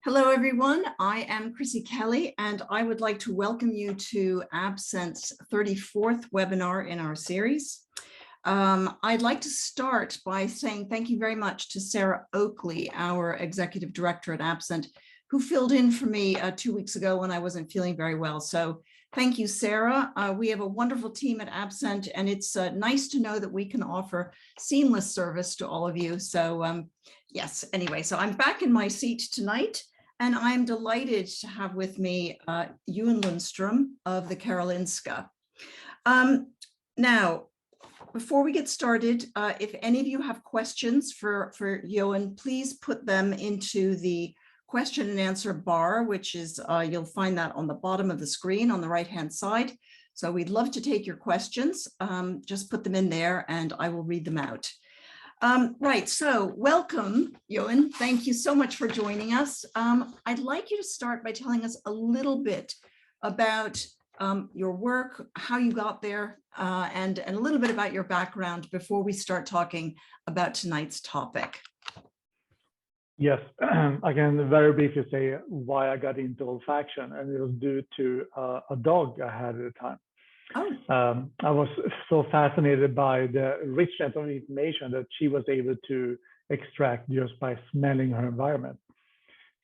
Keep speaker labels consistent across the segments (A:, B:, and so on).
A: Hello, everyone. I am Chrissi Kelly, and I would like to welcome you to AbScent's 34th webinar in our series. I'd like to start by saying thank you very much to Sarah Oakley, our Executive Director at AbScent, who filled in for me 2 weeks ago when I wasn't feeling very well. So thank you, Sarah. We have a wonderful team at AbScent, and it's nice to know that we can offer seamless service to all of you. So yes, anyway, so I'm back in my seat tonight, and I'm delighted to have with me Johan Lundstrom of the Karolinska. Now, before we get started, if any of you have questions for Johan, please put them into the question and answer bar, which is, you'll find that on the bottom of the screen on the right-hand side. So we'd love to take your questions. Just put them in there and I will read them out. Right, so welcome, Johan. Thank you so much for joining us. I'd like you to start by telling us a little bit about your work, how you got there, and a little bit about your background before we start talking about tonight's topic.
B: Yes, I can very briefly say why I got into olfaction, and it was due to a dog I had at the time.
A: Oh.
B: I was so fascinated by the richness of information that she was able to extract just by smelling her environment.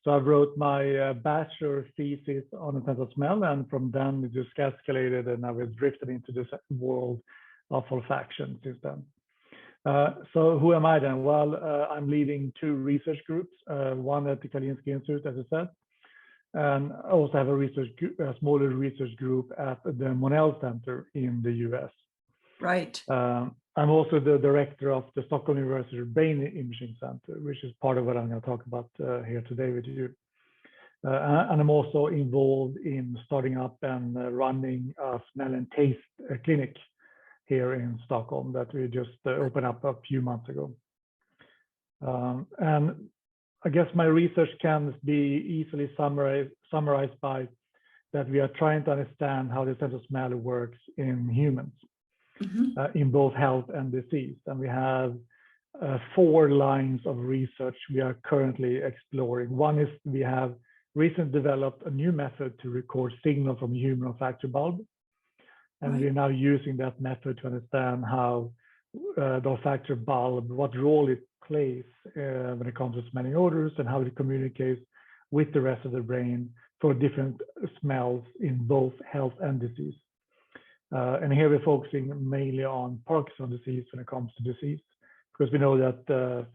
B: So I wrote my bachelor thesis on the sense of smell, and from then it just escalated, and I was drifted into this world of olfaction since then. So who am I then? Well, I'm leading two research groups, one at the Karonlinksa Instituet, as I said, and I also have a smaller research group at the Mendele Center in the US.
A: Right.
B: I'm also the director of the Stockholm University Brain Imaging Center, which is part of what I'm going to talk about here today with you. And I'm also involved in starting up and running a smell and taste clinic here in Stockholm that we just opened up a few months ago. And I guess my research can be easily summarized by that we are trying to understand how the sense of smell works in humans, in both health and disease. And we have 4 lines of research we are currently exploring. One is we have recently developed a new method to record signal from human olfactory bulb. And we're now using that method to understand how the olfactory bulb, what role it plays when it comes to smelling odors, and how it communicates with the rest of the brain for different smells in both health and disease. And here we're focusing mainly on Parkinson's disease when it comes to disease, because we know that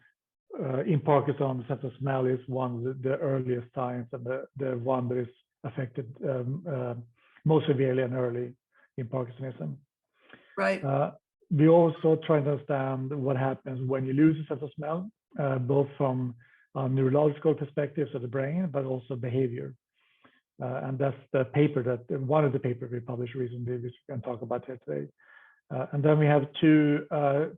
B: in Parkinson's, the sense of smell is one of the earliest signs, and the one that is affected most severely and early in Parkinsonism.
A: Right.
B: We also try to understand what happens when you lose a sense of smell, both from a neurological perspective of the brain, but also behavior. And that's the paper one of the papers we published recently, which we can talk about here today. And then we have 2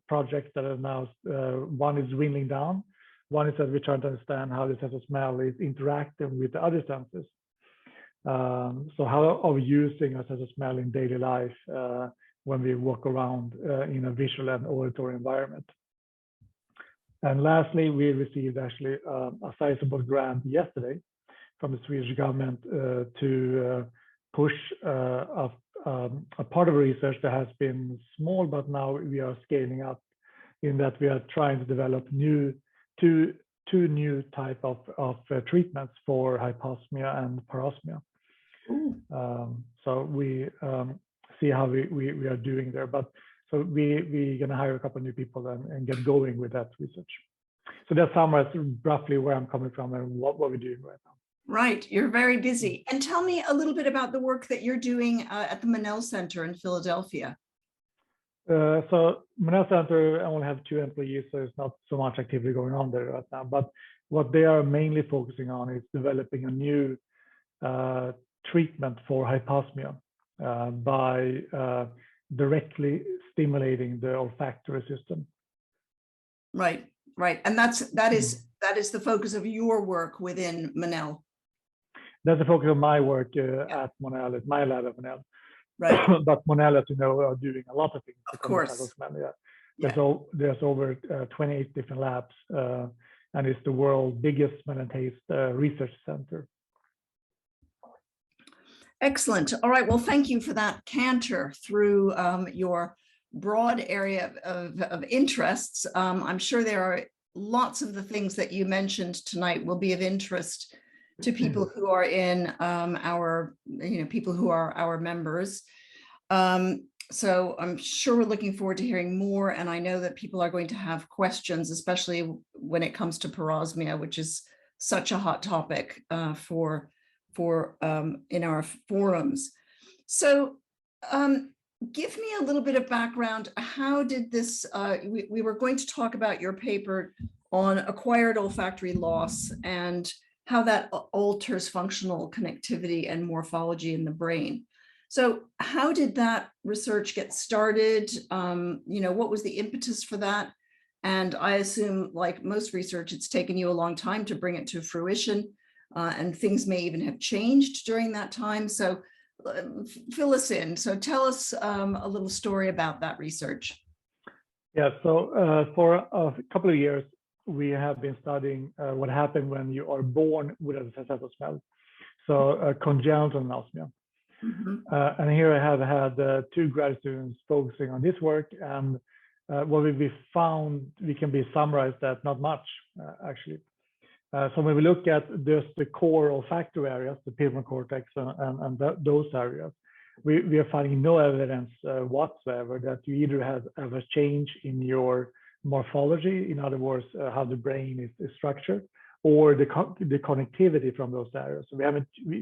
B: projects that are now, one is dwindling down. One is that we're trying to understand how the sense of smell is interacting with the other senses. So how are we using a sense of smell in daily life when we walk around in a visual and auditory environment? And lastly, we received actually a sizable grant yesterday from the Swedish government to push a part of research that has been small, but now we are scaling up in that we are trying to develop two new type of treatments for hyposmia and parosmia. So we see how we are doing there, but so we're going to hire a couple of new people and get going with that research. So that summarizes roughly where I'm coming from and what we're doing right now.
A: Right, you're very busy. And tell me a little bit about the work that you're doing at the Mendele Center in Philadelphia.
B: So Mendele Center, I only have 2 employees, so it's not so much activity going on there right now. But what they are mainly focusing on is developing a new treatment for hyposmia by directly stimulating the olfactory system.
A: Right, right, and that is the focus of your work within Mendele.
B: That's the focus of my work at Monalisa, at my lab at Monalisa.
A: Right.
B: But Monalisa, you know, are doing a lot of things.
A: Of course.
B: Yeah. There's over 28 different labs and is the world's biggest smell and taste research center.
A: Excellent. All right. Well, thank you for that canter through your broad area of interests. I'm sure there are lots of the things that you mentioned tonight will be of interest to people who are in people who are our members. So I'm sure we're looking forward to hearing more. And I know that people are going to have questions, especially when it comes to parosmia, which is such a hot topic for in our forums. So give me a little bit of background. How did this, we were going to talk about your paper on acquired olfactory loss and how that alters functional connectivity and morphology in the brain. So how did that research get started? What was the impetus for that? And I assume, like most research, it's taken you a long time to bring it to fruition, and things may even have changed during that time. So fill us in. So tell us a little story about that research.
B: Yeah, so for a couple of years, we have been studying what happened when you are born with a sense of smell. So congenital anosmia.
A: Mm-hmm.
B: And here I have had 2 grad students focusing on this work, and what we found, we can be summarized that not much, actually. So when we look at just the core olfactory areas, the pivot cortex and those areas, we are finding no evidence whatsoever that you either have a change in your morphology, in other words, how the brain is structured, or the connectivity from those areas. So we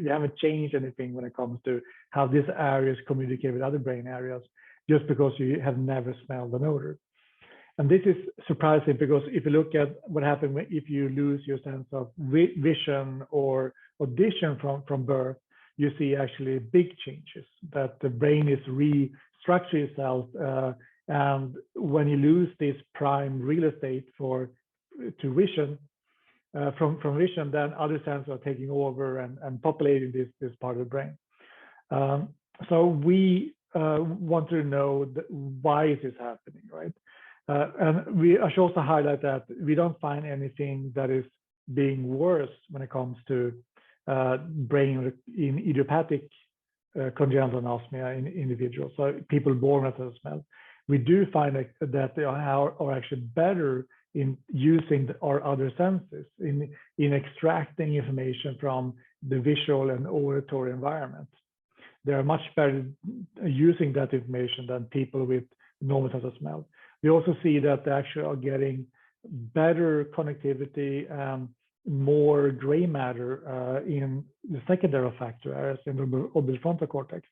B: haven't changed anything when it comes to how these areas communicate with other brain areas, just because you have never smelled an odor. And this is surprising, because if you look at what happens if you lose your sense of vision or audition from birth, you see actually big changes, that the brain is restructuring itself. And when you lose this prime real estate to vision, from vision, then other senses are taking over and populating this part of the brain. So we want to know why is this happening, right? And I should also highlight that we don't find anything that is being worse when it comes to brain in idiopathic congenital anosmia in individuals, so people born with a smell. We do find that they are actually better in using our other senses, in extracting information from the visual and auditory environment. They are much better using that information than people with normal sense of smell. We also see that they actually are getting better connectivity and more gray matter in the secondary olfactory areas in the orbitofrontal cortex,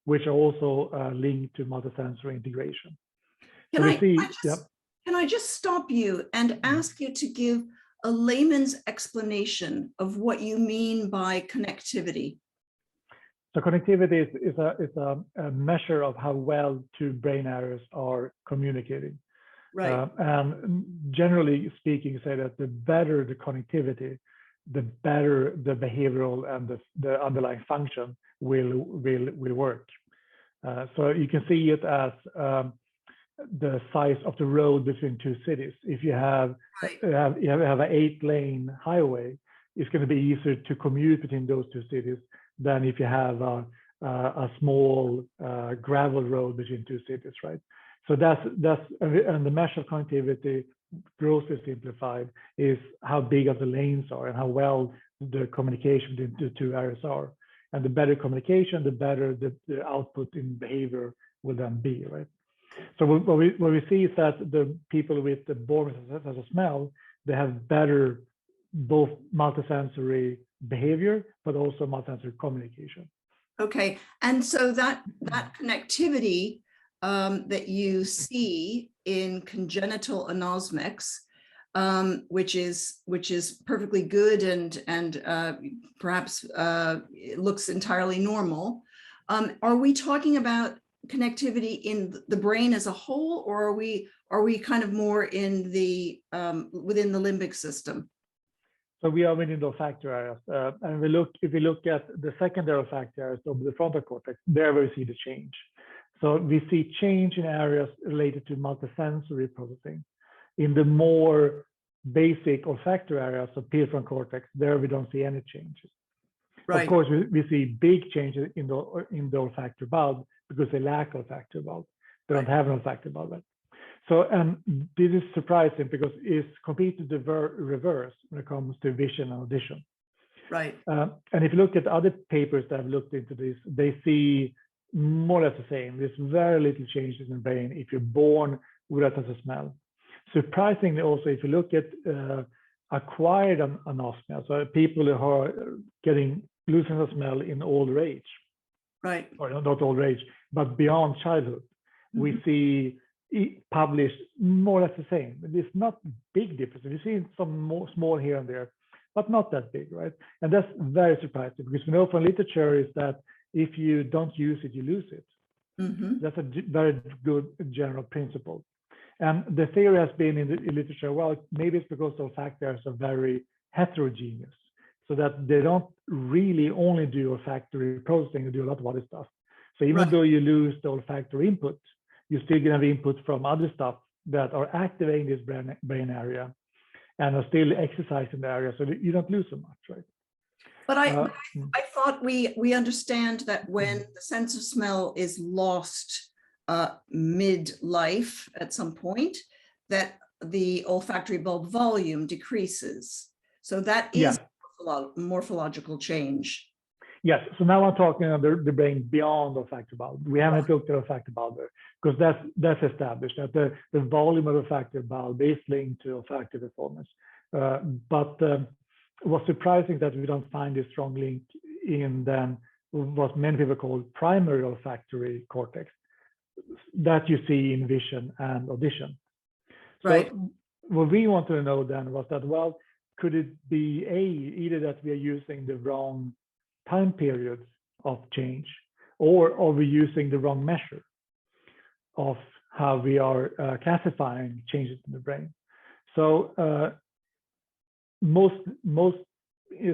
B: which are also linked to multisensory integration.
A: Can I just stop you and ask you to give a layman's explanation of what you mean by connectivity?
B: So connectivity is a measure of how well 2 brain areas are communicating.
A: Right.
B: And generally speaking, say that the better the connectivity, the better the behavioral and the underlying function will work. So you can see it as the size of the road between 2 cities. If you have an 8-lane highway, it's going to be easier to commute between those 2 cities than if you have a small gravel road between 2 cities, right? So that's and the measure of connectivity, grossly simplified, is how big of the lanes are and how well the communication between the 2 areas are. And the better communication, the better the output in behavior will then be, right? So what we see is that the people with the born sense of smell, they have better both multisensory behavior, but also multisensory communication.
A: Okay, and so that connectivity that you see in congenital anosmics, which is perfectly good and perhaps it looks entirely normal. Are we talking about connectivity in the brain as a whole, or are we kind of more in the within the limbic system?
B: So we are within the olfactory areas, and if we look at the secondary olfactory areas of the frontal cortex, there we see the change. So we see change in areas related to multisensory processing. In the more basic olfactory areas of peripheral cortex, there we don't see any changes.
A: Right.
B: Of course, we see big changes in the olfactory bulb because they lack olfactory bulb. They don't have an olfactory bulb. Right? So, and this is surprising because it's completely the reverse when it comes to vision and audition.
A: Right.
B: And if you look at other papers that have looked into this, they see more or less the same. There's very little changes in the brain if you're born without sense of smell. Surprisingly, also, if you look at acquired anosmia, so people who are getting losing sense of smell in older age,
A: right,
B: or not older age, but beyond childhood, we see published more or less the same. It's not big differences. We see some more small here and there, but not that big, right? And that's very surprising because we know from literature is that if you don't use it, you lose it. That's a very good general principle. And the theory has been in the literature, well, maybe it's because the olfactory areas are very heterogeneous, so that they don't really only do olfactory processing, they do a lot of other stuff. So even though you lose the olfactory input, you're still going to have input from other stuff that are activating this brain area and are still exercising the area, so that you don't lose so much, right?
A: But I thought we understand that when the sense of smell is lost mid-life at some point, that the olfactory bulb volume decreases. So that is morphological change.
B: Yes, so now I'm talking about the brain beyond olfactory bulb. We haven't looked at olfactory bulb there because that's established that the volume of olfactory bulb is linked to olfactory performance. But what's surprising that we don't find a strong link in then what many people call primary olfactory cortex that you see in vision and audition. So what we wanted to know then was that, well, could it be either that we are using the wrong time period of change, or are we using the wrong measure of how we are classifying changes in the brain? So most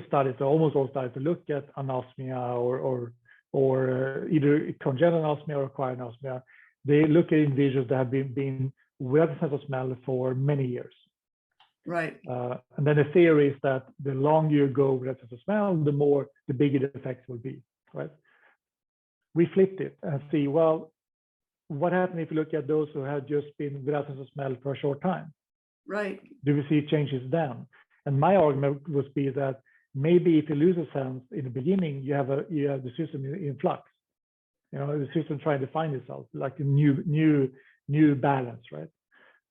B: studies, or almost all studies, look at anosmia or either congenital anosmia or acquired anosmia. They look at individuals that have been without a sense of smell for many years.
A: Right.
B: And then the theory is that the longer you go without sense of smell, the bigger the effects will be, right? We flipped it and see, well, what happened if you look at those who had just been without sense of smell for a short time?
A: Right.
B: Do we see changes then? And my argument would be that maybe if you lose a sense in the beginning, you have the system in flux. You know, the system trying to find itself, like a new balance, right?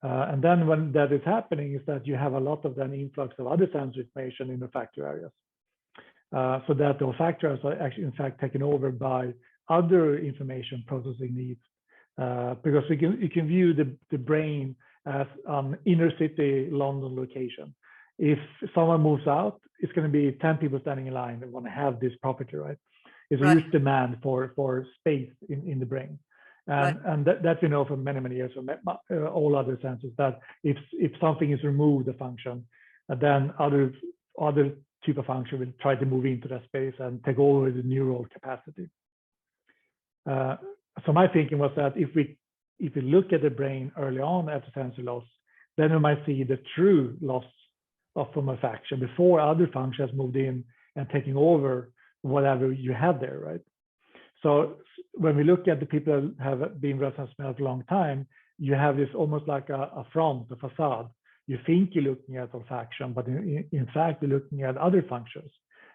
B: And then when that is happening, is that you have a lot of then influx of other sensory information in the olfactory areas, so that the olfactory areas are actually, in fact, taken over by other information processing needs, because you can view the brain as an inner city London location. If someone moves out, it's going to be 10 people standing in line that want to have this property, right? It's a huge demand for space in the brain. And that we know from many years from all other senses, that if something is removed, the function, then other type of function will try to move into that space and take over the neural capacity. So my thinking was that if we look at the brain early on after sensory loss, then we might see the true loss of olfaction before other functions moved in and taking over whatever you had there, right? So when we look at the people that have been without sense of smell for a long time, you have this almost like a front, a facade. You think you're looking at olfaction, but in fact, you're looking at other functions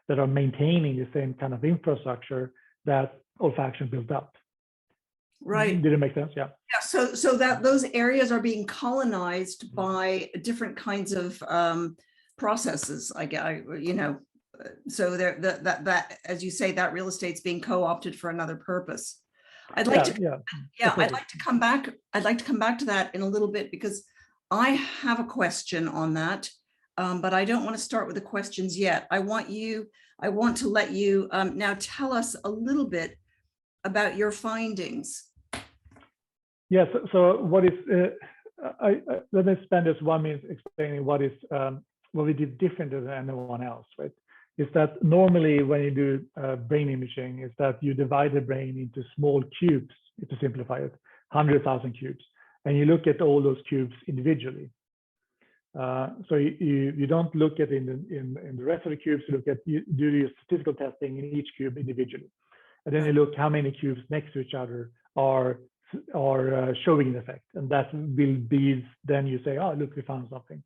B: that are maintaining the same kind of infrastructure that olfaction built up.
A: Right.
B: Did it make sense? Yeah.
A: Yeah. So that those areas are being colonized by different kinds of processes. You know. So there, that as you say, that real estate's being co-opted for another purpose. I'd like to come back. I'd like to come back to that in a little bit because I have a question on that, but I don't want to start with the questions yet. I want to let you now tell us a little bit about your findings.
B: Yes. So what is? Let me spend this 1 minute explaining what we did different than anyone else, right? Is that normally when you do brain imaging, is that you divide the brain into small cubes, to simplify it, 100,000 cubes, and you look at all those cubes individually. So you don't look at in the rest of the cubes. You look at, you do your statistical testing in each cube individually, and then you look how many cubes next to each other are showing an effect, and that will be, then you say, oh look, we found something.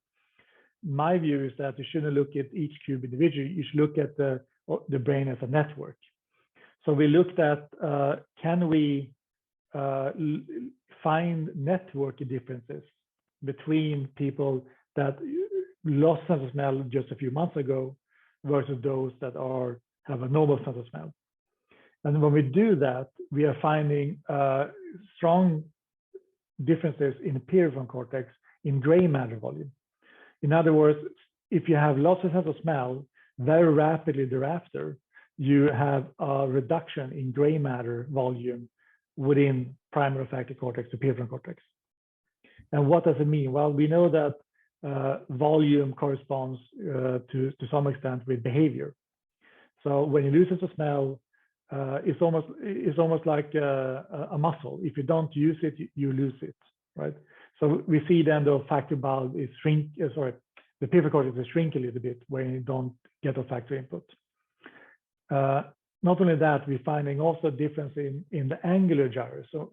B: My view is that you shouldn't look at each cube individually. You should look at the brain as a network. So we looked at can we find network differences between people that lost sense of smell just a few months ago versus those that have a normal sense of smell. And when we do that, we are finding strong differences in the peripheral cortex in gray matter volume. In other words, if you have lost a sense of smell, very rapidly thereafter, you have a reduction in gray matter volume within primary olfactory cortex to peripheral cortex. And what does it mean? Well, we know that volume corresponds to some extent with behavior. So when you lose sense of smell, it's almost like a muscle. If you don't use it, you lose it, right? So we see then the olfactory bulb is the peripheral cortex is shrink a little bit when you don't get olfactory input. Not only that, we're finding also difference in the angular gyrus. So,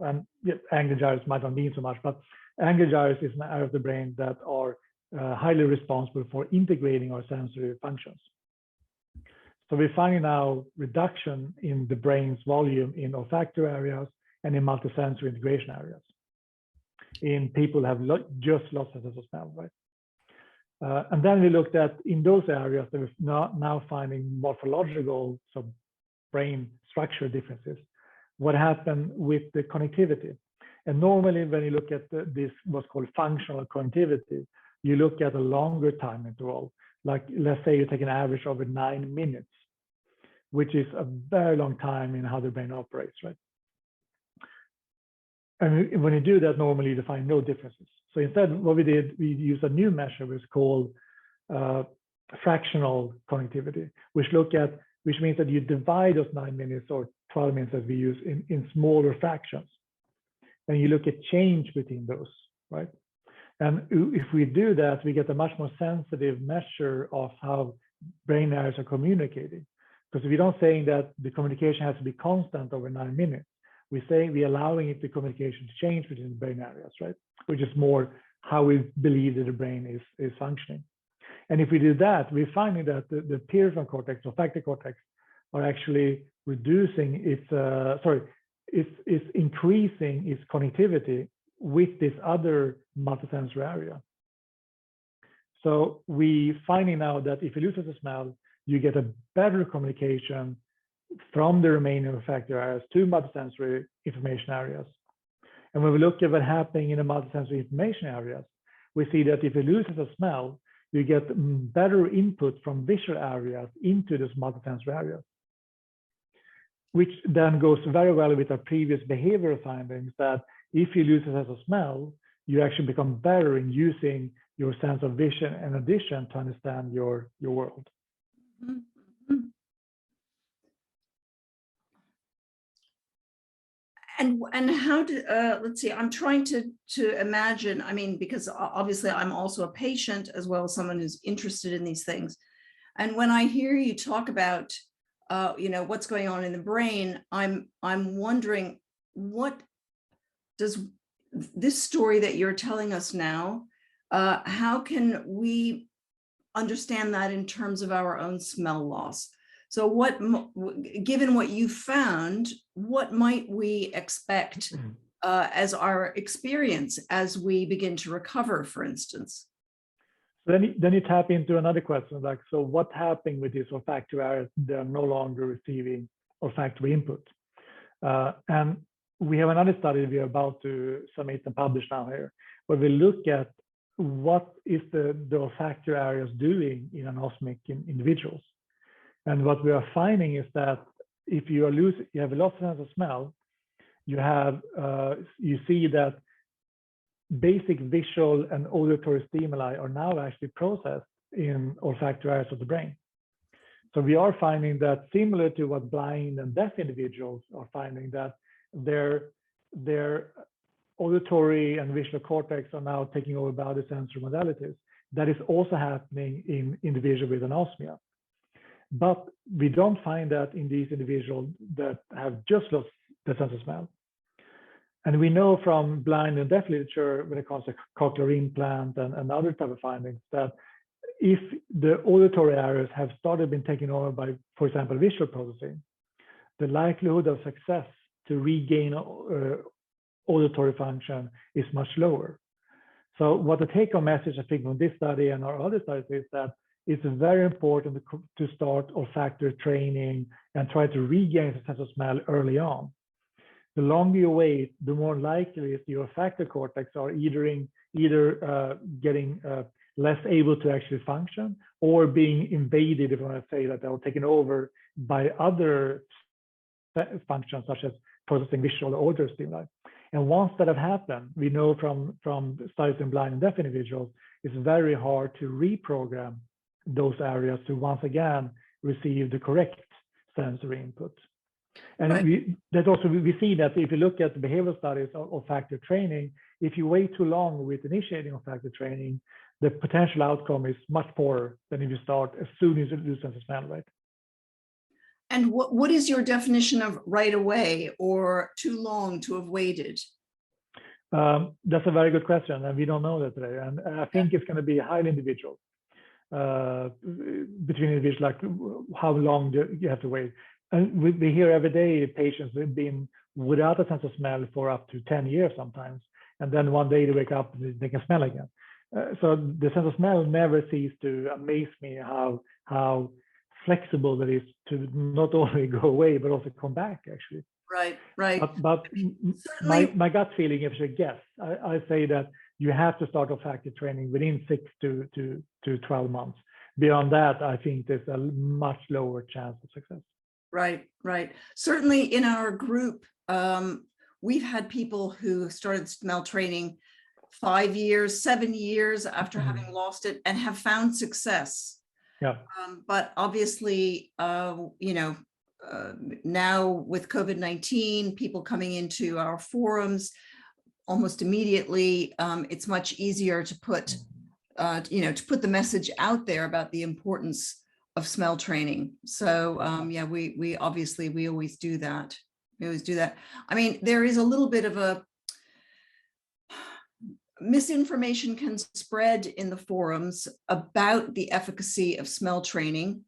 B: angular gyrus might not mean so much, but angular gyrus is an area of the brain that are highly responsible for integrating our sensory functions. So we're finding now reduction in the brain's volume in olfactory areas and in multisensory integration areas in people who have just lost sense of smell, right? And then we looked at in those areas that we're now finding morphological, so brain structure differences. What happened with the connectivity? And normally when you look at this, what's called functional connectivity, you look at a longer time interval. Like let's say you take an average over 9 minutes, which is a very long time in how the brain operates, right? And when you do that, normally you find no differences. So instead, what we did, we used a new measure, which is called fractional connectivity, which means that you divide those 9 minutes or 12 minutes as we use in smaller fractions, and you look at change between those, right? And if we do that, we get a much more sensitive measure of how brain areas are communicating. Because if we don't saying that the communication has to be constant over 9 minutes, we say we're allowing it the communication to change between the brain areas, right? Which is more how we believe that the brain is functioning. And if we do that, we're finding that the peripheral cortex, olfactory cortex, are actually reducing it's increasing its connectivity with this other multisensory area. So we finding now that if you lose the smell, you get a better communication from the remaining olfactory areas to multisensory information areas. And when we look at what's happening in the multisensory information areas, we see that if you lose the smell, you get better input from visual areas into those multisensory areas, which then goes very well with our previous behavioral findings that if you lose the sense of smell, you actually become better in using your sense of vision in addition to understand your world.
A: Mm-hmm. And how do let's see, I'm trying to imagine, I mean, because obviously I'm also a patient as well as someone who's interested in these things. And when I hear you talk about what's going on in the brain, I'm wondering, what does this story that you're telling us now, how can we understand that in terms of our own smell loss? So given what you found, what might we expect as our experience as we begin to recover, for instance?
B: Then you tap into another question, like, so what's happening with these olfactory areas? They're no longer receiving olfactory input. And we have another study we're about to submit and publish now here, where we look at what is the olfactory areas doing in anosmic individuals. And what we are finding is that if you have a lost sense of smell, you see that basic visual and auditory stimuli are now actually processed in olfactory areas of the brain. So we are finding that similar to what blind and deaf individuals are finding, that their auditory and visual cortex are now taking over by other sensory modalities. that is also happening in individuals with anosmia. But we don't find that in these individuals that have just lost the sense of smell. And we know from blind and deaf literature when it comes to cochlear implant and other type of findings that if the auditory areas have started been taken over by, for example, visual processing, the likelihood of success to regain auditory function is much lower. So what the take-home message I think from this study and our other studies is that it's very important to start olfactory training and try to regain the sense of smell early on. The longer you wait, the more likely is your olfactory cortex are either getting less able to actually function or being invaded, if I want to say that, or taken over by other functions such as processing visual or audio stimuli. And once that have happened, we know from studies in blind and deaf individuals, it's very hard to reprogram those areas to once again receive the correct sensory input. And right. we see that if you look at the behavioral studies of olfactory training, if you wait too long with initiating olfactory training, the potential outcome is much poorer than if you start as soon as you lose sense of smell, right?
A: And what is your definition of right away or too long to have waited?
B: That's a very good question, and we don't know that today. And I think it's going to be highly individual between individuals, like how long you have to wait. And we hear every day patients have been without a sense of smell for up to 10 years sometimes, and then one day they wake up and they can smell again. So the sense of smell never ceases to amaze me how flexible that is to not only go away but also come back actually.
A: Right, right.
B: But my gut feeling, if I should guess, I say that you have to start olfactory training within 6 to 12 months. Beyond that, I think there's a much lower chance of success.
A: Right, right. Certainly in our group, we've had people who started smell training 5 years, 7 years after having lost it and have found success.
B: Yeah.
A: But obviously, you know, now with COVID-19, people coming into our forums almost immediately, it's much easier to put, you know, to put the message out there about the importance of smell training. So yeah, we obviously, we always do that. We always do that. I mean, there is a little bit of a misinformation can spread in the forums about the efficacy of smell training,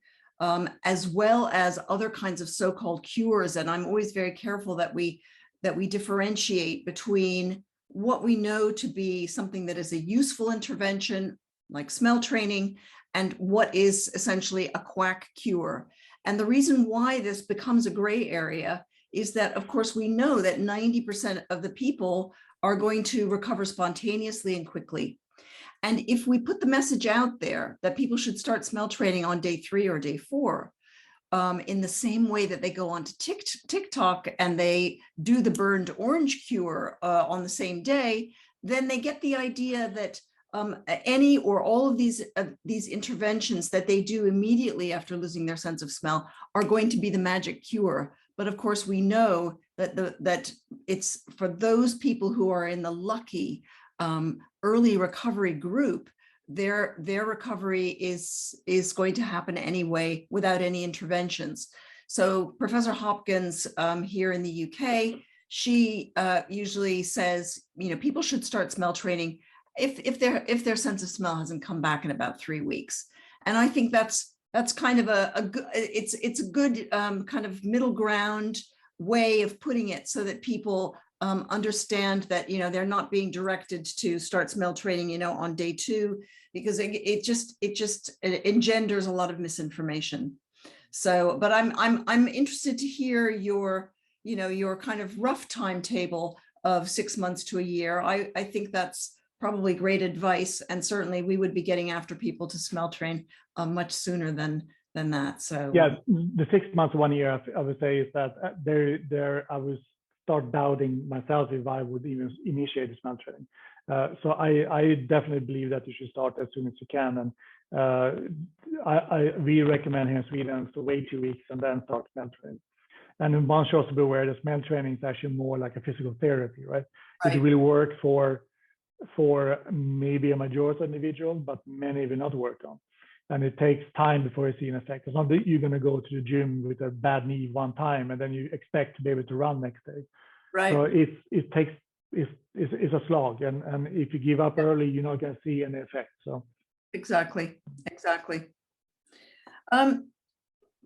A: as well as other kinds of so-called cures. And I'm always very careful that we differentiate between what we know to be something that is a useful intervention, like smell training, and what is essentially a quack cure. And the reason why this becomes a gray area is that, of course, we know that 90% of the people are going to recover spontaneously and quickly. And if we put the message out there that people should start smell training on day 3 or day 4, in the same way that they go on to TikTok and they do the burned orange cure on the same day, then they get the idea that any or all of these interventions that they do immediately after losing their sense of smell are going to be the magic cure. But of course, we know that that it's for those people who are in the lucky early recovery group, their recovery is going to happen anyway without any interventions. So Professor Hopkins here in the UK, she usually says, you know, people should start smell training if their sense of smell hasn't come back in about 3 weeks. And I think that's kind of a good, it's a good kind of middle ground way of putting it, so that people understand that, you know, they're not being directed to start smell training, you know, on day 2, because it just engenders a lot of misinformation. So, but I'm interested to hear your, you know, your kind of rough timetable of 6 months to a year. I think that's probably great advice, and certainly we would be getting after people to smell train much sooner than that. So
B: yeah, the 6 months, 1 year, I would say, is that I was start doubting myself if I would even initiate smell training. So I definitely believe that you should start as soon as you can, and we recommend here in Sweden to wait 2 weeks and then start smell training. And one should also be aware that smell training is actually more like a physical therapy, right? It really works for for maybe a majority of individuals, but many will not work on. And it takes time before you see an effect. It's not that you're going to go to the gym with a bad knee one time and then you expect to be able to run next day.
A: Right.
B: So it's a slog, and if you give up early, you're not going to see any effect. So
A: exactly.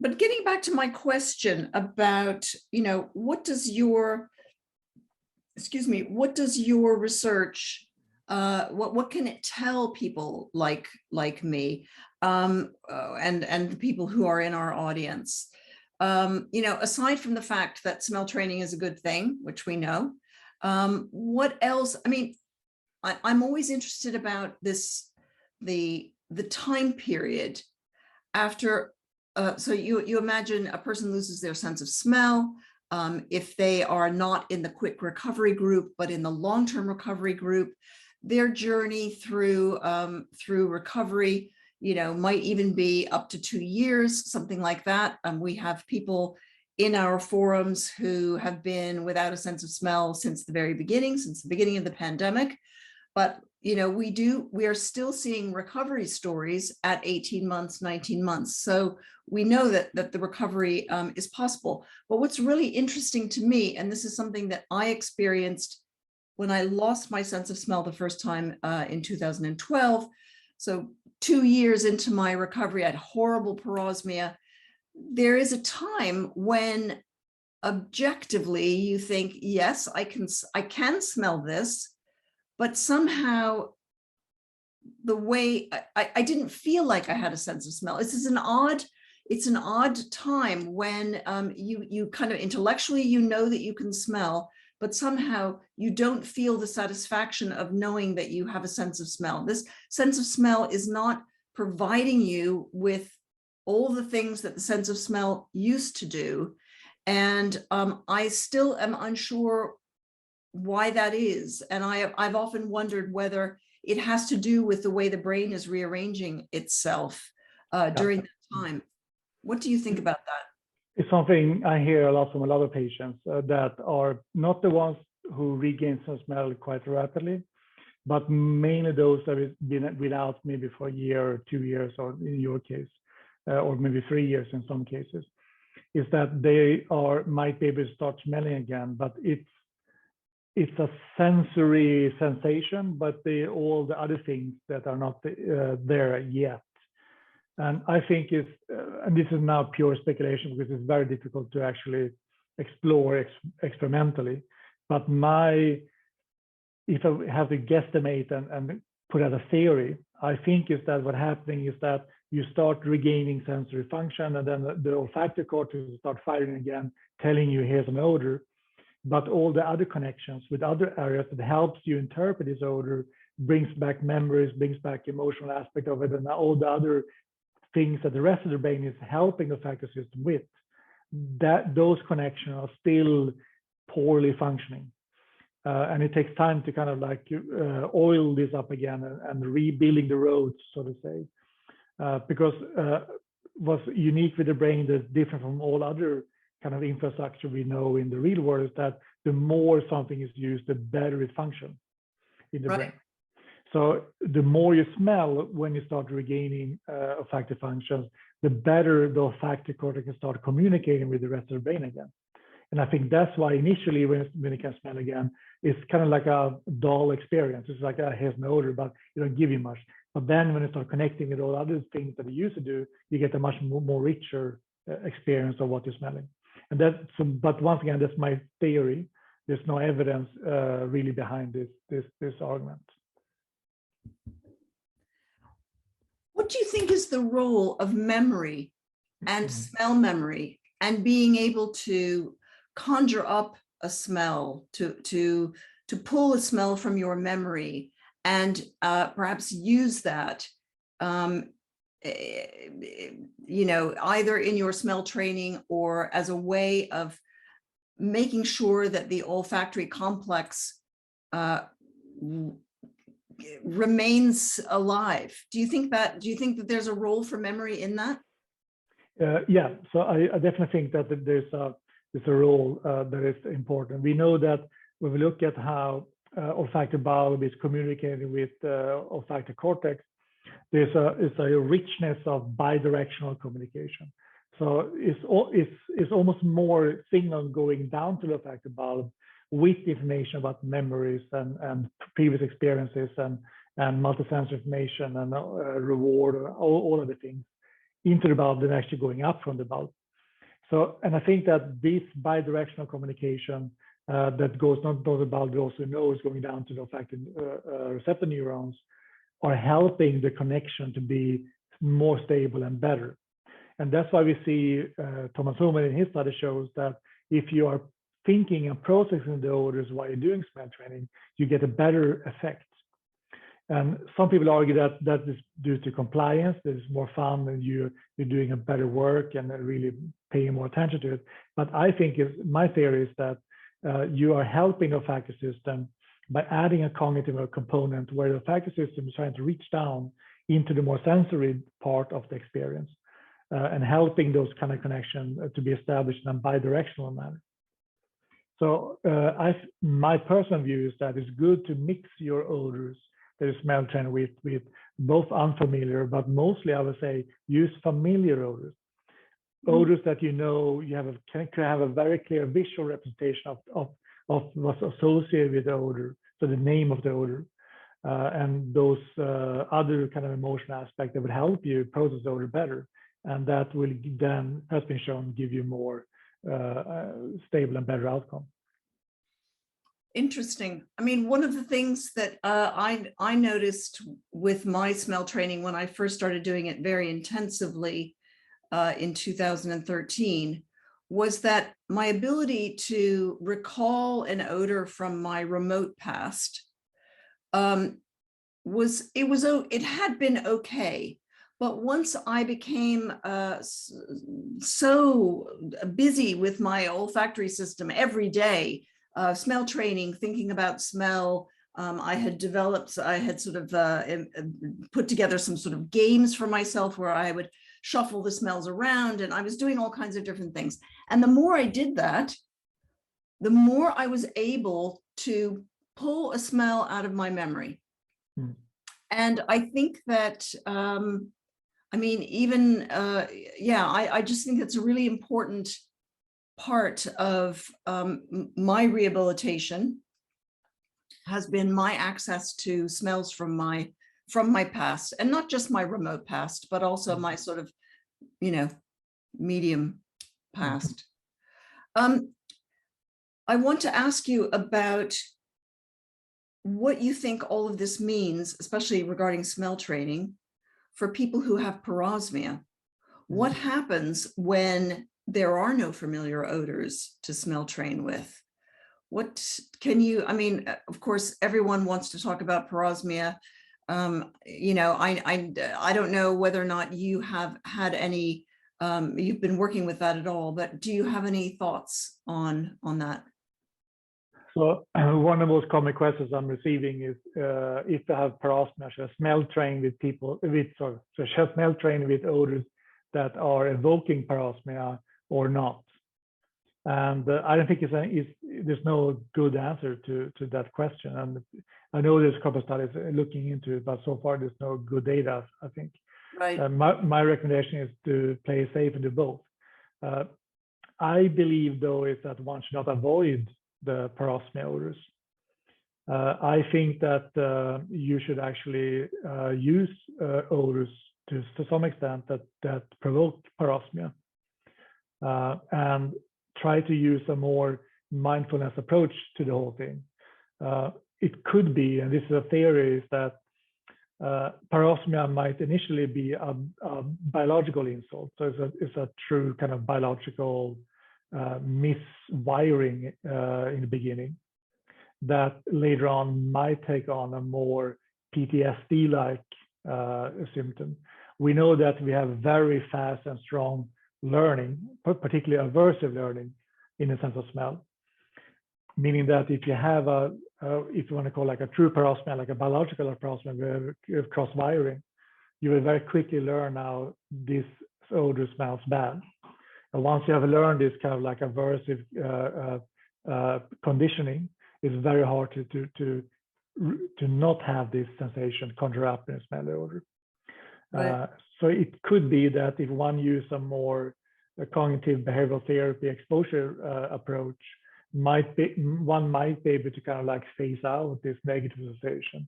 A: But getting back to my question about, what does your research, what can it tell people like me, and the people who are in our audience? Aside from the fact that smell training is a good thing, which we know, what else? I mean, I'm always interested about this, the time period after. So you imagine a person loses their sense of smell. If they are not in the quick recovery group, but in the long-term recovery group, their journey through recovery, might even be up to 2 years, something like that. We have people in our forums who have been without a sense of smell since the very beginning, since the beginning of the pandemic. But we are still seeing recovery stories at 18 months, 19 months. So we know that the recovery is possible. But what's really interesting to me, and this is something that I experienced when I lost my sense of smell the first time in 2012. So 2 years into my recovery, I had horrible parosmia. There is a time when objectively you think, yes, I can smell this, but somehow the way I didn't feel like I had a sense of smell. It's an odd time when you kind of intellectually, that you can smell, but somehow you don't feel the satisfaction of knowing that you have a sense of smell. This sense of smell is not providing you with all the things that the sense of smell used to do. And I still am unsure why that is. And I've often wondered whether it has to do with the way the brain is rearranging itself during that time. What do you think about that?
B: It's something I hear a lot from a lot of patients that are not the ones who regain some smell quite rapidly, but mainly those that have been without maybe for a year or 2 years, or in your case, or maybe 3 years in some cases, is that they might be able to start smelling again, but it's a sensory sensation, but all the other things that are not there yet. And I think and this is now pure speculation because it's very difficult to actually explore experimentally. But if I have to guesstimate and put out a theory, I think is that what's happening is that you start regaining sensory function, and then the olfactory cortex start firing again, telling you here's an odor. But all the other connections with other areas that helps you interpret this odor brings back memories, brings back emotional aspect of it, and all the other things that the rest of the brain is helping the olfactory system with, those connections are still poorly functioning. And it takes time to kind of like oil this up again and rebuilding the roads, so to say. Because what's unique with the brain that's different from all other kind of infrastructure we know in the real world is that the more something is used, the better it functions in the brain. So the more you smell when you start regaining olfactory functions, the better the olfactory cortex can start communicating with the rest of the brain again. And I think that's why initially when it can smell again, it's kind of like a dull experience. It's like, here's no odor, but it don't give you much. But then when you start connecting with all other things that you used to do, you get a much more richer experience of what you're smelling. And but once again, that's my theory. There's no evidence really behind this argument.
A: What do you think is the role of memory and smell memory and being able to conjure up a smell, to pull a smell from your memory and perhaps use that, either in your smell training or as a way of making sure that the olfactory complex remains alive? Do you think that there's a role for memory in that?
B: Yeah, so I definitely think that there's a role that is important. We know that when we look at how olfactory bulb is communicating with olfactory cortex, there's a richness of bidirectional communication. So it's almost more signal going down to the olfactory bulb with information about memories and previous experiences and multisensory information and reward, all of the things into the bulb than actually going up from the bulb. So, and I think that this bidirectional communication that goes not to the bulb, but also nose going down to the olfactory receptor neurons are helping the connection to be more stable and better. And that's why we see Thomas Homan in his study shows that if you are thinking and processing the odors while you're doing smell training, you get a better effect. And some people argue that that is due to compliance, that it's more fun and you're doing a better work and really paying more attention to it. But I think my theory is that you are helping the olfactory system by adding a cognitive component where the olfactory system is trying to reach down into the more sensory part of the experience and helping those kind of connections to be established in a bidirectional manner. So my personal view is that it's good to mix your odors that you smell train with both unfamiliar, but mostly I would say use familiar odors. Odors that you know you can have a very clear visual representation of what's associated with the odor, so the name of the odor, and those other kind of emotional aspects that would help you process the odor better, and that will then, has been shown, give you more stable and better outcome.
A: Interesting. I mean, one of the things that I noticed with my smell training when I first started doing it very intensively in 2013 was that my ability to recall an odor from my remote past it had been okay. But once I became so busy with my olfactory system every day, smell training, thinking about smell, I had sort of put together some sort of games for myself where I would shuffle the smells around, and I was doing all kinds of different things. And the more I did that, the more I was able to pull a smell out of my memory. And I think that, I mean, even, I just think it's a really important part of my rehabilitation has been my access to smells from my past, and not just my remote past, but also my sort of, medium past. I want to ask you about what you think all of this means, especially regarding smell training, for people who have parosmia. What happens when there are no familiar odors to smell train with? What can you, I mean, of course, everyone wants to talk about parosmia. I don't know whether or not you have had any, you've been working with that at all, but do you have any thoughts on that?
B: So one of the most common questions I'm receiving is if I have parosmia, should I smell train with people should I smell train with odors that are evoking parosmia or not? And I don't think there's no good answer to that question. And I know there's a couple of studies looking into it, but so far there's no good data, I think.
A: Right.
B: My recommendation is to play safe and do both. I believe, though, is that one should not avoid the parosmia odors. I think that you should actually use odors to some extent that provoke parosmia, and try to use a more mindfulness approach to the whole thing. It could be, and this is a theory, is that parosmia might initially be a biological insult. So it's a true kind of biological miswiring in the beginning that later on might take on a more PTSD-like symptom. We know that we have very fast and strong learning, particularly aversive learning in the sense of smell, meaning that if you have if you want to call like a true parosmia, like a biological parosmia with cross-wiring, you will very quickly learn how this odor smells bad. And once you have learned this kind of like aversive conditioning, it's very hard to not have this sensation conjure up in a smelly odor.
A: Right.
B: So it could be that if one uses a more cognitive behavioral therapy exposure approach, one might be able to kind of like phase out this negative sensation.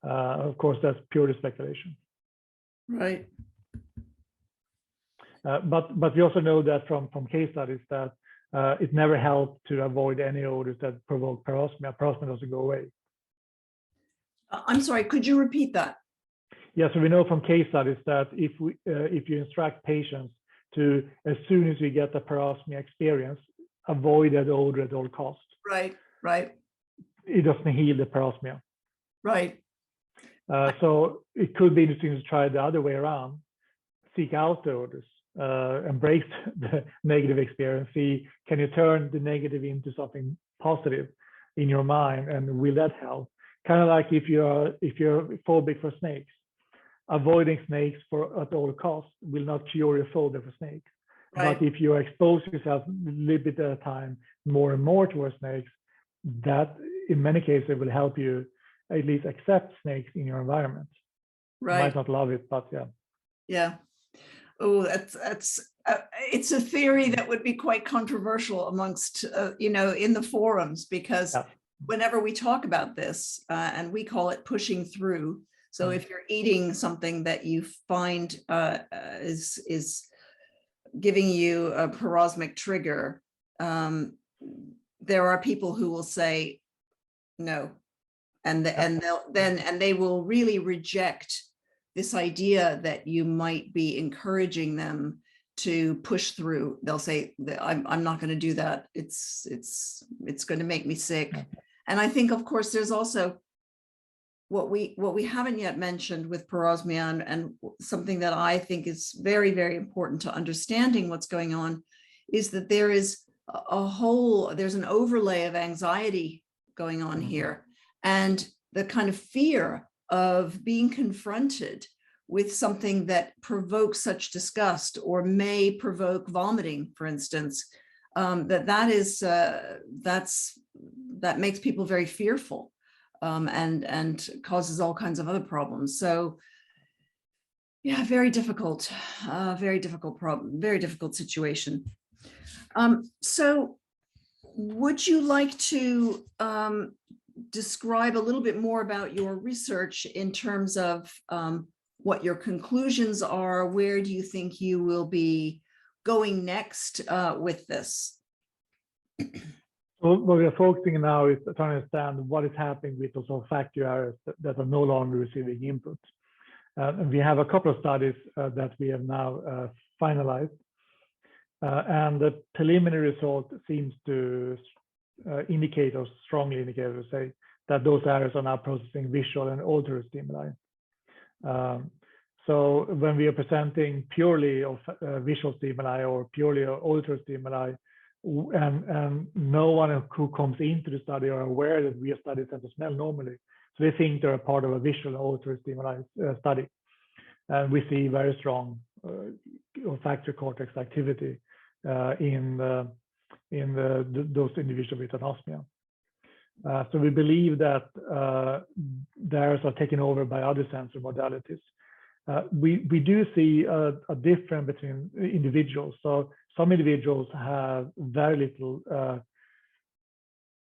B: Of course, that's purely speculation.
A: Right.
B: But we also know that from case studies that it never helped to avoid any odors that provoke parosmia. Parosmia doesn't go away.
A: I'm sorry, could you repeat that?
B: Yeah, so we know from case studies that if you instruct patients to, as soon as you get the parosmia experience, avoid that odor at all costs.
A: Right, right.
B: It doesn't heal the parosmia.
A: Right.
B: So it could be interesting to try the other way around, seek out the odors, embrace the negative experience, see, can you turn the negative into something positive in your mind, and will that help? Kind of like if you're phobic for snakes, avoiding snakes at all costs will not cure your phobia for snakes.
A: Right.
B: But if you expose yourself a little bit at a time more and more towards snakes, that in many cases will help you at least accept snakes in your environment.
A: Right.
B: You might not love it, but yeah.
A: Yeah. Oh, that's it's a theory that would be quite controversial amongst in the forums, because whenever we talk about this, and we call it pushing through. So if you're eating something that you find is giving you a parosmic trigger, there are people who will say no, and they will really reject this idea that you might be encouraging them to push through. They'll say that I'm not going to do that. It's going to make me sick. And I think, of course, there's also what we haven't yet mentioned with parosmia, and something that I think is very, very important to understanding what's going on, is that there is there's an overlay of anxiety going on here, and the kind of fear of being confronted with something that provokes such disgust or may provoke vomiting, for instance, that makes people very fearful, and causes all kinds of other problems. So yeah, very difficult problem, very difficult situation. So would you like to describe a little bit more about your research in terms of what your conclusions are? Where do you think you will be going next with this?
B: Well, what we are focusing now is to understand what is happening with those olfactory areas that are no longer receiving input. And we have a couple of studies that we have now finalized. And the preliminary result seems to indicate, or strongly indicate, to say, that those areas are now processing visual and auditory stimuli. So when we are presenting purely of visual stimuli or purely auditory stimuli, and no one who comes into the study are aware that we are studying sense of smell normally, so they think they're a part of a visual and auditory stimuli study, and we see very strong olfactory cortex activity in those individuals with anosmia. So we believe that the areas are taken over by other sensory modalities. We do see a difference between individuals. So some individuals have very little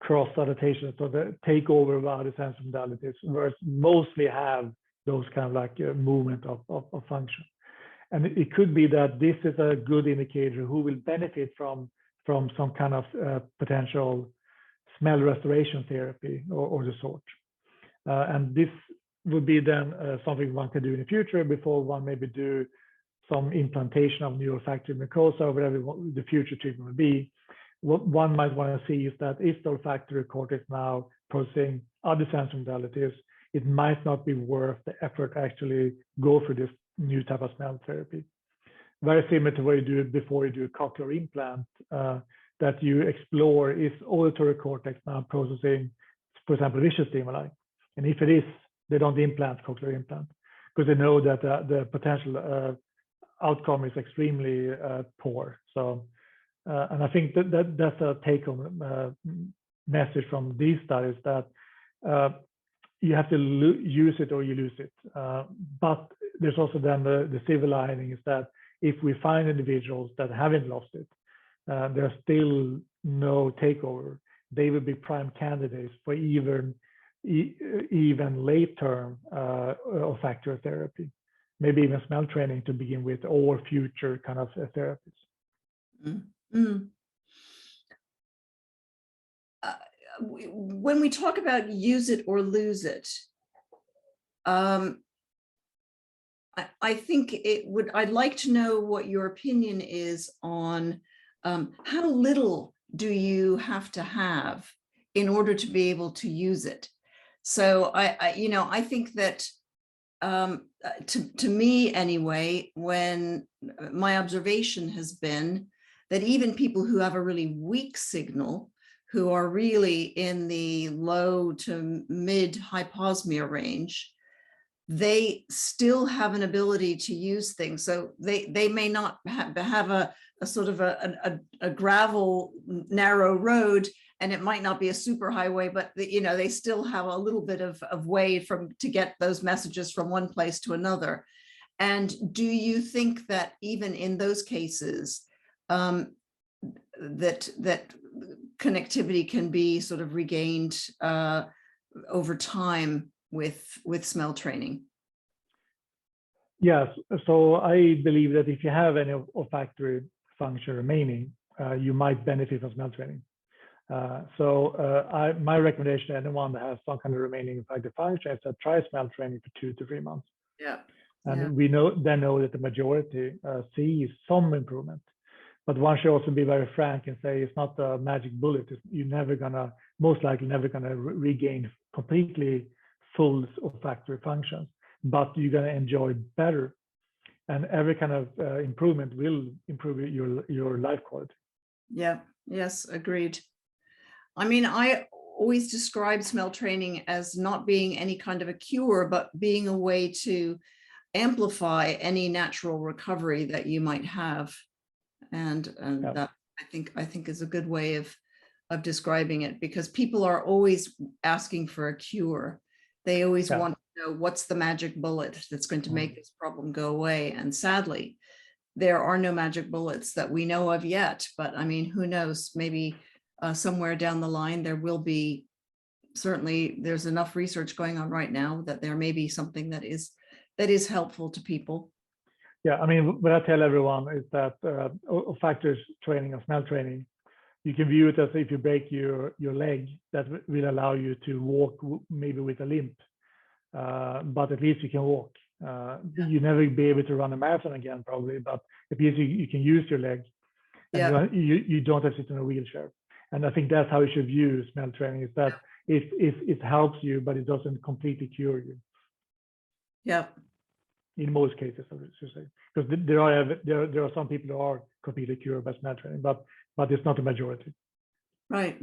B: cross adaptation, so they take over by other sensory modalities, whereas mostly have those kind of like movement of function. And it could be that this is a good indicator who will benefit from some kind of potential smell restoration therapy or the sort. And this would be then something one can do in the future before one maybe do some implantation of new olfactory mucosa or whatever the future treatment would be. What one might want to see is that if the olfactory cortex now processing other sensory modalities, it might not be worth the effort to actually go for this new type of smell therapy. Very similar to what you do before you do a cochlear implant, that you explore, is auditory cortex now processing, for example, visual stimuli? And if it is, they don't implant cochlear implant because they know that the potential outcome is extremely poor. So, and I think that's a take-home message from these studies that you have to use it or you lose it. But there's also then the silver lining is that if we find individuals that haven't lost it, there's still no takeover. They will be prime candidates for even late-term olfactory therapy, maybe even smell training to begin with, or future kind of therapies.
A: Mm-hmm. When we talk about use it or lose it, I think I'd like to know what your opinion is on how little do you have to have in order to be able to use it. So I think that to me anyway, when my observation has been that even people who have a really weak signal, who are really in the low to mid hyposmia range, they still have an ability to use things. So they may not have a sort of a gravel narrow road, and it might not be a super highway, but they still have a little bit of way to get those messages from one place to another. And do you think that even in those cases, that connectivity can be sort of regained over time with smell training?
B: Yes, so I believe that if you have any olfactory function remaining, you might benefit from smell training. My recommendation to anyone that has some kind of remaining olfactory function is to try smell training for 2 to 3 months.
A: Yeah.
B: And we know that the majority see some improvement. But one should also be very frank and say it's not a magic bullet. You're most likely never gonna regain completely full olfactory functions, but you're gonna enjoy better. And every kind of improvement will improve your life quality.
A: Yeah, yes, agreed. I mean, I always describe smell training as not being any kind of a cure, but being a way to amplify any natural recovery that you might have. And yeah. That I think is a good way of describing it, because people are always asking for a cure. They always want to know what's the magic bullet that's going to make this problem go away. And sadly, there are no magic bullets that we know of yet. But I mean, who knows? Maybe somewhere down the line there will be. Certainly, there's enough research going on right now that there may be something that is helpful to people.
B: Yeah, I mean, what I tell everyone is that olfactory training or smell training, you can view it as if you break your leg, that will allow you to walk maybe with a limp, but at least you can walk. You never be able to run a marathon again, probably, but at least you can use your leg. And you don't have to sit in a wheelchair. And I think that's how you should view smell training, is that it helps you, but it doesn't completely cure you.
A: Yeah.
B: In most cases, I should say, because there are some people who are completely cured by smell training, but it's not the majority.
A: Right.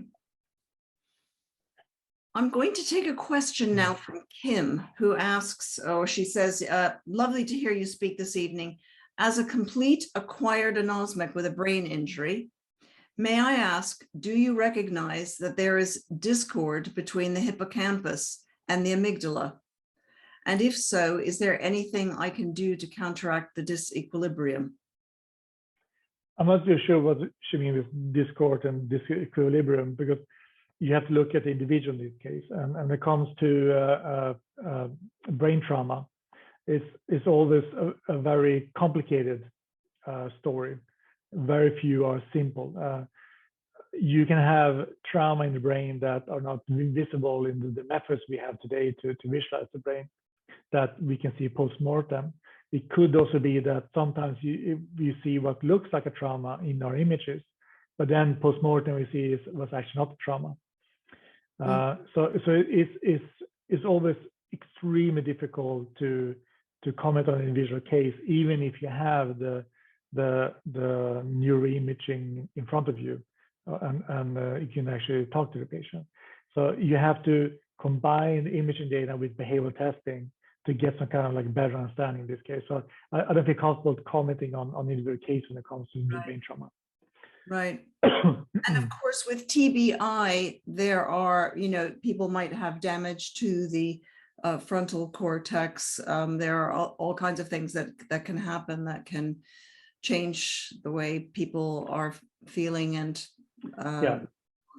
A: I'm going to take a question now from Kim, who asks, she says, lovely to hear you speak this evening. As a complete acquired anosmic with a brain injury, may I ask, do you recognize that there is discord between the hippocampus and the amygdala? And if so, is there anything I can do to counteract the disequilibrium?
B: I'm not really sure what she means with discord and disequilibrium, because you have to look at the individual in this case. And when it comes to brain trauma, it's always a very complicated story. Very few are simple. You can have trauma in the brain that are not visible in the methods we have today to visualize the brain, that we can see post-mortem. It could also be that sometimes you see what looks like a trauma in our images, but then post-mortem we see it was actually not a trauma. So it's always extremely difficult to comment on an individual case, even if you have the neuroimaging in front of you, and you can actually talk to the patient. So you have to combine imaging data with behavioral testing to get some kind of like better understanding in this case. So I don't feel comfortable commenting on individual case when it comes to brain trauma.
A: Right. And of course, with TBI, there are, people might have damage to the frontal cortex. There are all kinds of things that can happen that can change the way people are feeling and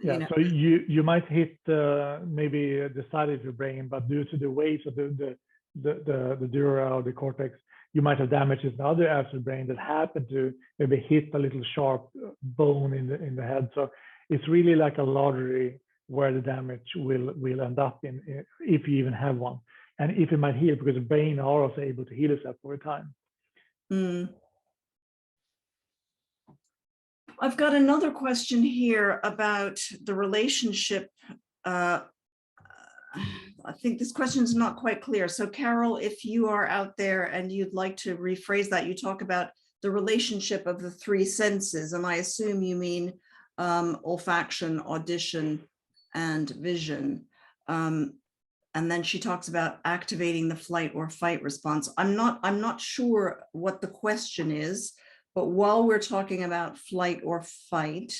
B: yeah. So you might hit maybe the side of your brain, but due to the weight of the dura or the cortex, you might have damages in other areas of the brain that happen to maybe hit a little sharp bone in the head. So it's really like a lottery where the damage will end up in, if you even have one, and if it might heal, because the brain are also able to heal itself over time.
A: I've got another question here about the relationship. I think this question is not quite clear. So Carol, if you are out there and you'd like to rephrase that, you talk about the relationship of the three senses, and I assume you mean olfaction, audition, and vision. And then she talks about activating the flight or fight response. I'm not sure what the question is, but while we're talking about flight or fight,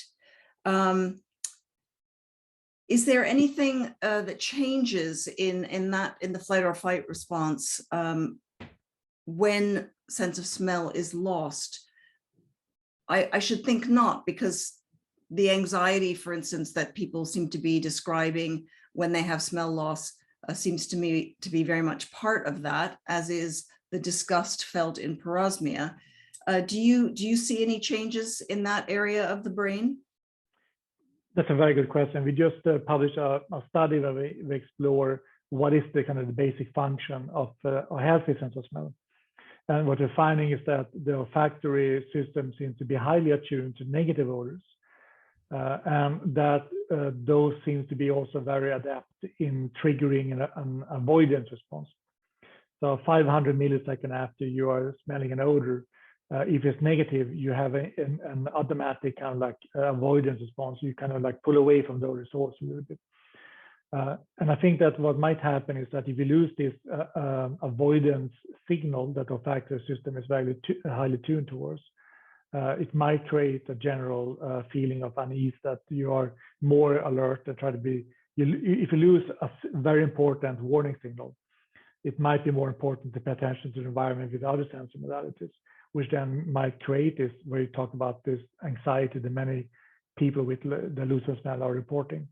A: is there anything that changes in the flight or fight response when sense of smell is lost? I should think not, because the anxiety, for instance, that people seem to be describing when they have smell loss seems to me to be very much part of that, as is the disgust felt in parosmia. Do you see any changes in that area of the brain?
B: That's a very good question. We just published a study where we explore what is the kind of the basic function of a healthy sense of smell. And what we're finding is that the olfactory system seems to be highly attuned to negative odors, and that those seems to be also very adept in triggering an avoidance response. So 500 milliseconds after you are smelling an odor, if it's negative, you have an automatic kind of like avoidance response. You kind of like pull away from the odor source a little bit. And I think that what might happen is that if you lose this avoidance signal that the olfactory system is very highly tuned towards, it might create a general feeling of unease, that you are more alert and try to be, if you lose a very important warning signal, it might be more important to pay attention to the environment with other sensory modalities, which then might create this, where you talk about this anxiety that many people with the loss of smell are reporting.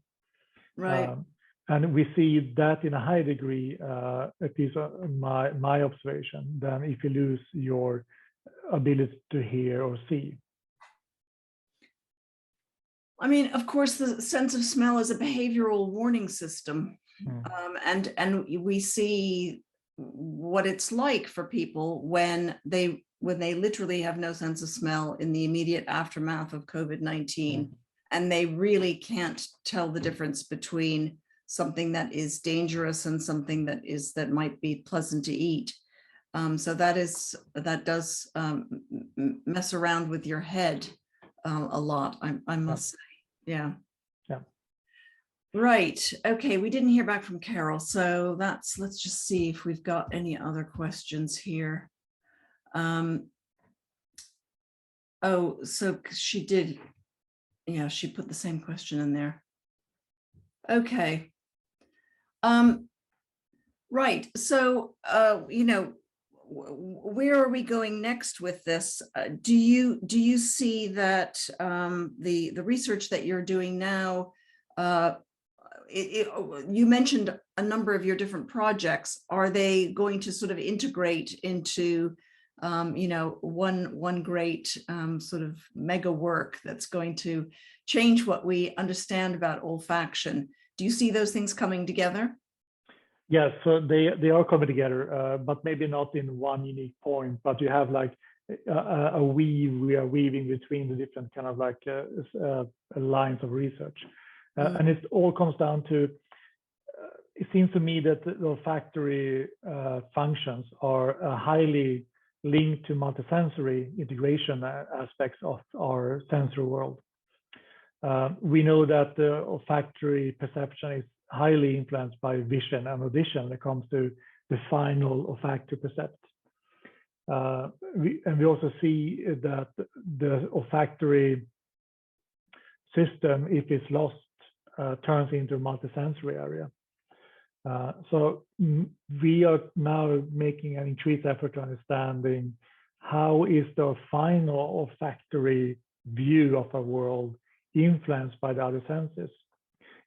A: Right.
B: And we see that in a high degree, at least my observation, than if you lose your ability to hear or see.
A: I mean, of course, the sense of smell is a behavioral warning system. And we see what it's like for people when they literally have no sense of smell in the immediate aftermath of COVID-19, and they really can't tell the difference between something that is dangerous and something that might be pleasant to eat. So that does mess around with your head a lot, I must say. Yeah. Right. Okay. We didn't hear back from Carol, so let's just see if we've got any other questions here. Oh, so she did. Yeah, she put the same question in there. Okay. Right. So, where are we going next with this? Do you see that the research that you're doing now, you mentioned a number of your different projects. Are they going to sort of integrate into one great sort of mega work that's going to change what we understand about olfaction? Do you see those things coming together?
B: Yes, so they are coming together, but maybe not in one unique point, but you have like a weave, we are weaving between the different kind of like lines of research. And it all comes down to, it seems to me that the olfactory functions are highly linked to multisensory integration aspects of our sensory world. We know that the olfactory perception is highly influenced by vision and audition when it comes to the final olfactory percept. And we also see that the olfactory system, if it's lost, turns into a multisensory area. So we are now making an increased effort to understanding how is the final olfactory view of our world influenced by the other senses,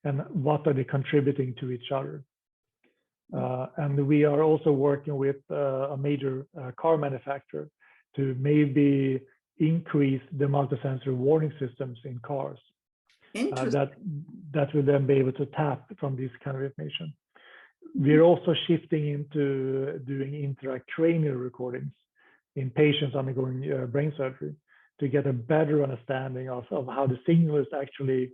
B: and what are they contributing to each other. And we are also working with a major car manufacturer to maybe increase the multisensory warning systems in cars. That will then be able to tap from this kind of information. We're also shifting into doing intracranial recordings in patients undergoing brain surgery to get a better understanding of how the signal is actually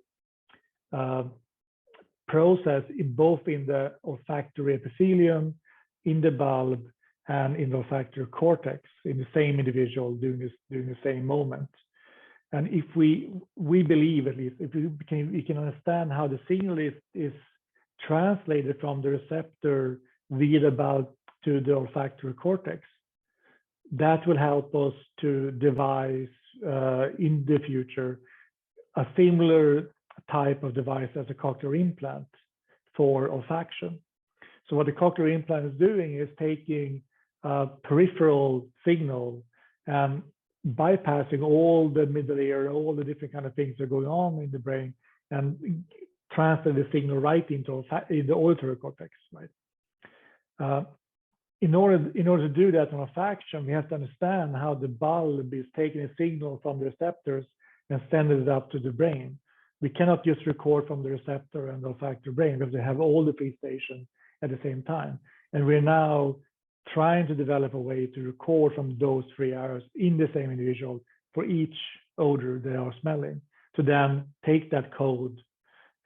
B: processed both in the olfactory epithelium, in the bulb, and in the olfactory cortex in the same individual during the same moment. And if we believe, at least, if we can understand how the signal is translated from the receptor via the bulb to the olfactory cortex, that will help us to devise in the future a similar type of device as a cochlear implant for olfaction. So what the cochlear implant is doing is taking a peripheral signal and bypassing all the middle ear, all the different kind of things that are going on in the brain, and transfer the signal right into the auditory cortex, right? In order to do that on olfaction, we have to understand how the bulb is taking a signal from the receptors and sending it up to the brain. We cannot just record from the receptor and the olfactory brain because they have all the three stations at the same time. And we're now trying to develop a way to record from those three areas in the same individual for each odor they are smelling, to then take that code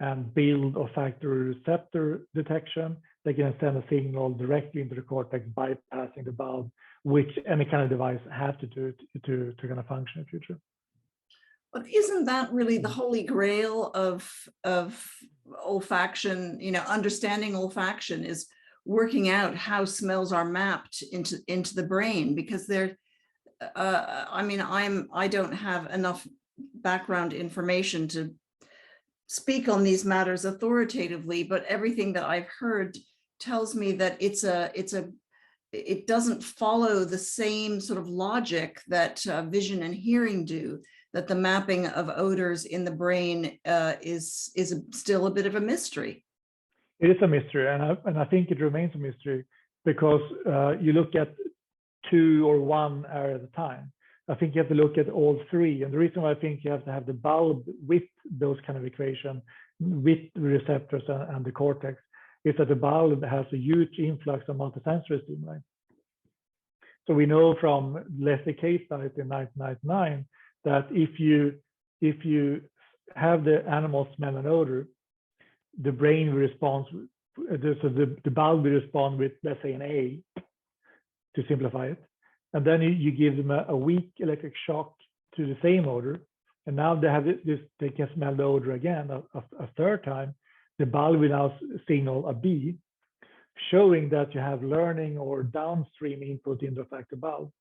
B: and build olfactory receptor detection. They can send a signal directly into the cortex, bypassing the bulb, which any kind of device has to do to kind of function in the future.
A: But isn't that really the holy grail of olfaction? You know, understanding olfaction is working out how smells are mapped into the brain, because they're, I mean, I don't have enough background information to speak on these matters authoritatively, but everything that I've heard tells me that it doesn't follow the same sort of logic that vision and hearing do, that the mapping of odors in the brain is still a bit of a mystery.
B: It is a mystery, and I think it remains a mystery because you look at two or one area at a time. I think you have to look at all three, and the reason why I think you have to have the bulb with those kind of equation, with the receptors and the cortex, is that the bulb has a huge influx of multisensory stimuli. So we know from Leslie case study in 1999 that if you have the animal smell an odor, the brain will respond, so the bulb will respond with, let's say, an A, to simplify it. And then you give them a weak electric shock to the same odor. And now they have this, they can smell the odor again a third time. The bulb will now signal a B, showing that you have learning or downstream input in the olfactory bulb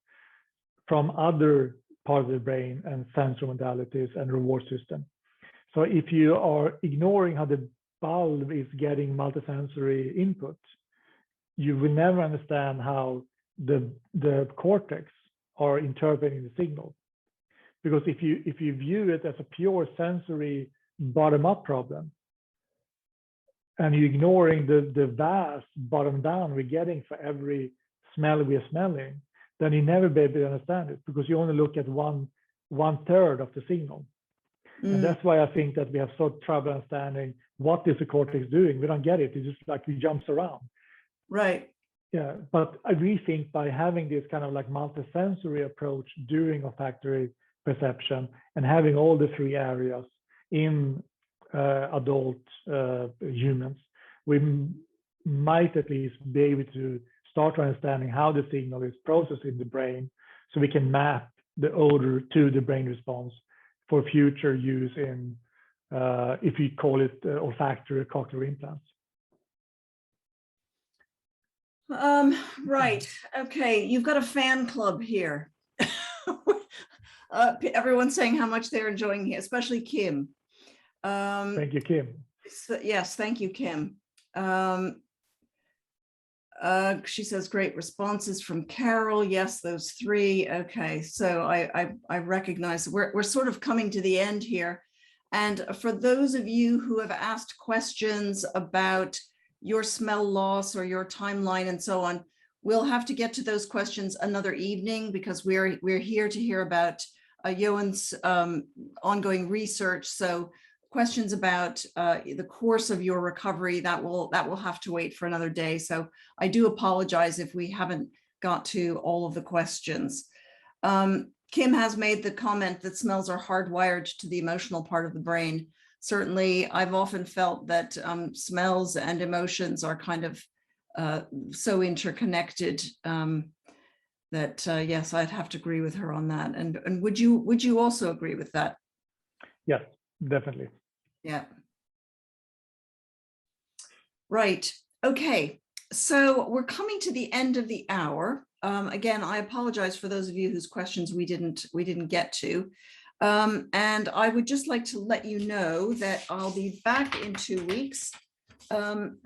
B: from other parts of the brain and sensory modalities and reward system. So if you are ignoring how the bulb is getting multisensory input, you will never understand how the cortex are interpreting the signal. Because if you view it as a pure sensory bottom-up problem, and you're ignoring the vast bottom-down we're getting for every smell we are smelling, then you never be able to understand it, because you only look at one third of the signal. And that's why I think that we have so trouble understanding what is the cortex doing. We don't get it. It's just like it jumps around.
A: Right.
B: Yeah, but I really think by having this kind of like multisensory approach during olfactory perception and having all the three areas in adult humans, we might at least be able to start understanding how the signal is processed in the brain, so we can map the odor to the brain response for future use in, if you call it olfactory cochlear implants.
A: Right. Okay. You've got a fan club here. Everyone's saying how much they're enjoying it, especially Kim.
B: Thank you, Kim.
A: So, yes, thank you, Kim. She says great responses from Carol. Yes, those three. Okay, so I recognize we're sort of coming to the end here. And for those of you who have asked questions about your smell loss or your timeline and so on, we'll have to get to those questions another evening, because we're here to hear about Johan's ongoing research. So questions about the course of your recovery, that will have to wait for another day. So I do apologize if we haven't got to all of the questions. Kim has made the comment that smells are hardwired to the emotional part of the brain. Certainly, I've often felt that smells and emotions are kind of so interconnected that yes, I'd have to agree with her on that. And would you also agree with that?
B: Yes, definitely.
A: Yeah. Right. Okay. So we're coming to the end of the hour. Again, I apologize for those of you whose questions we didn't get to. And I would just like to let you know that I'll be back in 2 weeks. And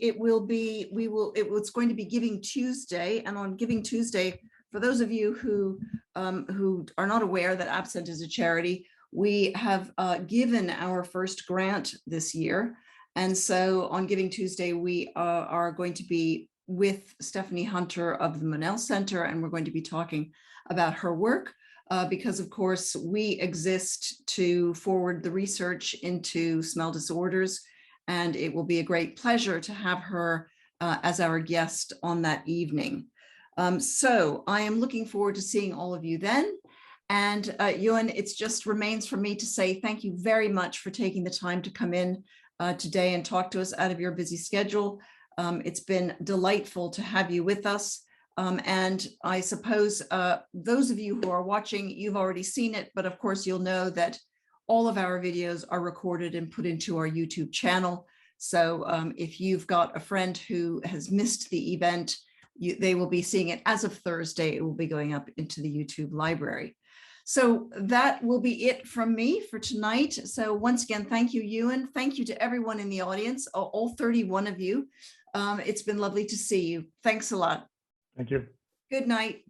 A: it's going to be Giving Tuesday. And on Giving Tuesday, for those of you who are not aware that AbScent is a charity, we have given our first grant this year. And so on Giving Tuesday, we are going to be with Stephanie Hunter of the Mendele Center, and we're going to be talking about her work because, of course, we exist to forward the research into smell disorders, and it will be a great pleasure to have her as our guest on that evening. So I am looking forward to seeing all of you then. And Johan, it just remains for me to say thank you very much for taking the time to come in today and talk to us out of your busy schedule. It's been delightful to have you with us. And I suppose those of you who are watching, you've already seen it, but of course you'll know that all of our videos are recorded and put into our YouTube channel. So if you've got a friend who has missed the event, they will be seeing it as of Thursday. It will be going up into the YouTube library. So that will be it from me for tonight. So once again, thank you, Johan. Thank you to everyone in the audience, all 31 of you. It's been lovely to see you. Thanks a lot.
B: Thank you.
A: Good night.